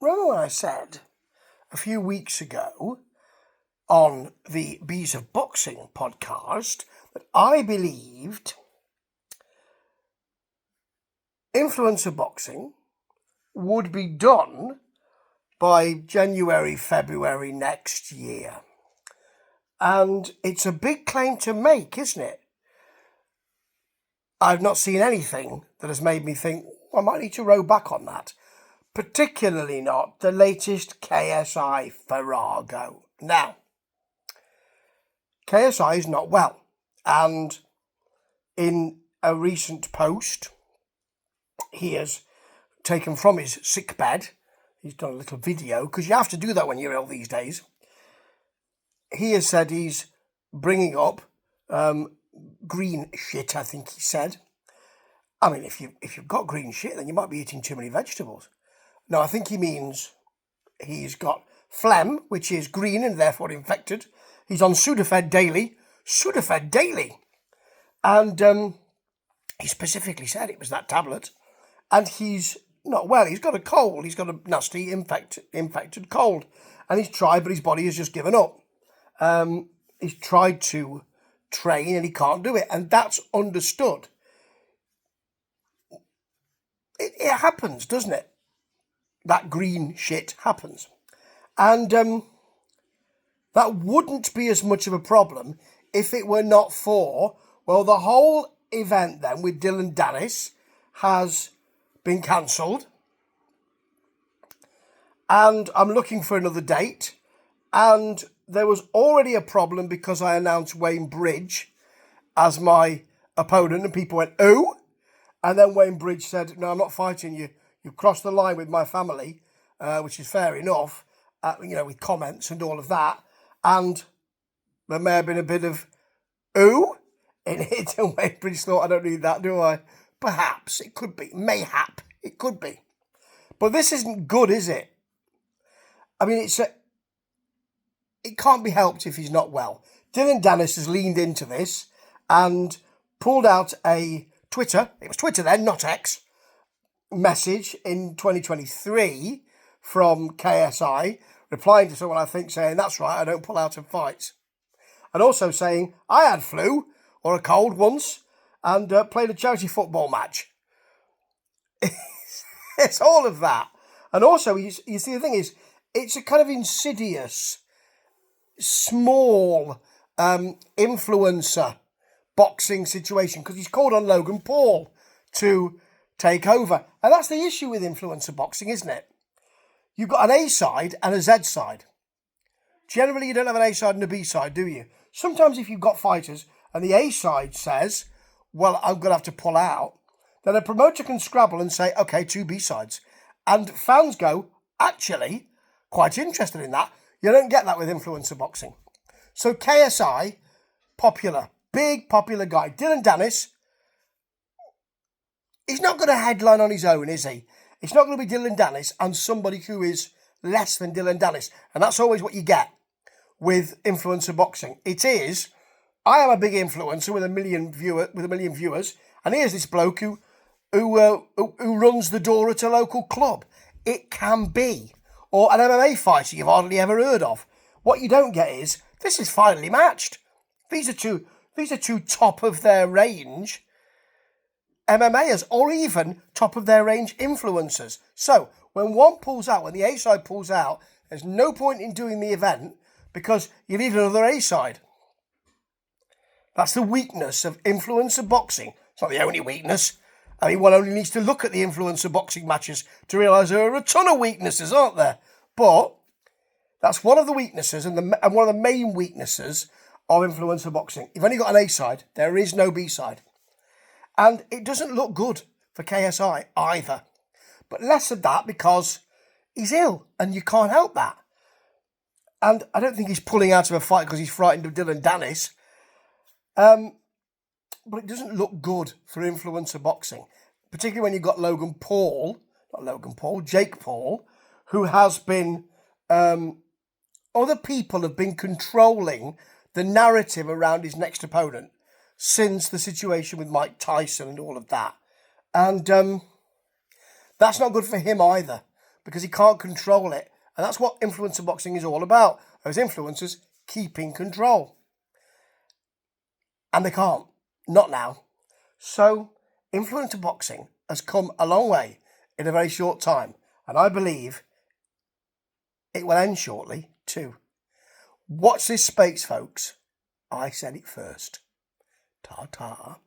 remember when I said a few weeks ago on the Bees of Boxing podcast that I believed influencer boxing would be done by January, February next year. And it's a big claim to make, isn't it? I've not seen anything that has made me think, I might need to row back on that. Particularly not the latest KSI fiasco. Now, KSI is not well. And in a recent post, he has taken from his sick bed. He's done a little video, because you have to do that when you're ill these days. He has said he's bringing up green shit, I think he said. I mean, if you've got green shit, then you might be eating too many vegetables. No, I think he means he's got phlegm, which is green and therefore infected. He's on Sudafed daily. And he specifically said it was that tablet. And he's not well. He's got a cold. He's got a nasty infected cold. And he's tried, but his body has just given up. He's tried to train and he can't do it. And that's understood. It happens, doesn't it? That green shit happens. And that wouldn't be as much of a problem if it were not for, well, the whole event then with Dylan Dennis has been cancelled. And I'm looking for another date. And there was already a problem because I announced Wayne Bridge as my opponent. And people went, oh. And then Wayne Bridge said, no, I'm not fighting you. You've crossed the line with my family, which is fair enough, with comments and all of that. And there may have been a bit of ooh in it. And Wayne Bridge thought, I don't need that, do I? Perhaps. It could be. Mayhap. It could be. But this isn't good, is it? I mean, it can't be helped if he's not well. Dylan Dennis has leaned into this and pulled out a Twitter, it was Twitter then, not X, message in 2023 from KSI, replying to someone, I think, saying, that's right, I don't pull out of fights. And also saying, I had flu or a cold once and played a charity football match. It's all of that. And also, you see, the thing is, it's a kind of insidious, small influencer boxing situation, because he's called on Logan Paul to take over. And that's the issue with influencer boxing, isn't it? You've got an A side and a Z side. Generally, you don't have an A side and a B side, do you? Sometimes if you've got fighters and the A side says, well, I'm going to have to pull out, then a promoter can scrabble and say, okay, 2 B sides. And fans go, actually, quite interested in that. You don't get that with influencer boxing. So KSI, popular. Big popular guy. Dylan Dennis, he's not going to headline on his own, is he? It's not going to be Dylan Dennis and somebody who is less than Dylan Dennis. And that's always what you get with influencer boxing. It is, I am a big influencer with a million viewers, and here's this bloke who runs the door at a local club. It can be. Or an MMA fighter you've hardly ever heard of. What you don't get is, this is finely matched. These are two top of their range MMAers, or even top of their range influencers. So when one pulls out, when the A side pulls out, there's no point in doing the event because you need another A side. That's the weakness of influencer boxing. It's not the only weakness. I mean, one only needs to look at the influencer boxing matches to realise there are a ton of weaknesses, aren't there? But that's one of the weaknesses and one of the main weaknesses of influencer boxing. You've only got an A side. There is no B side. And it doesn't look good for KSI either. But less of that because he's ill and you can't help that. And I don't think he's pulling out of a fight because he's frightened of Dylan Dennis. But it doesn't look good for influencer boxing. Particularly when you've got Jake Paul, who has been, other people have been controlling the narrative around his next opponent since the situation with Mike Tyson and all of that. And that's not good for him either. because he can't control it. And that's what influencer boxing is all about. Those influencers keeping control. And they can't. Not now. So influencer boxing has come a long way in a very short time. And I believe it will end shortly too. Watch this space, folks. I said it first. Ta-ta.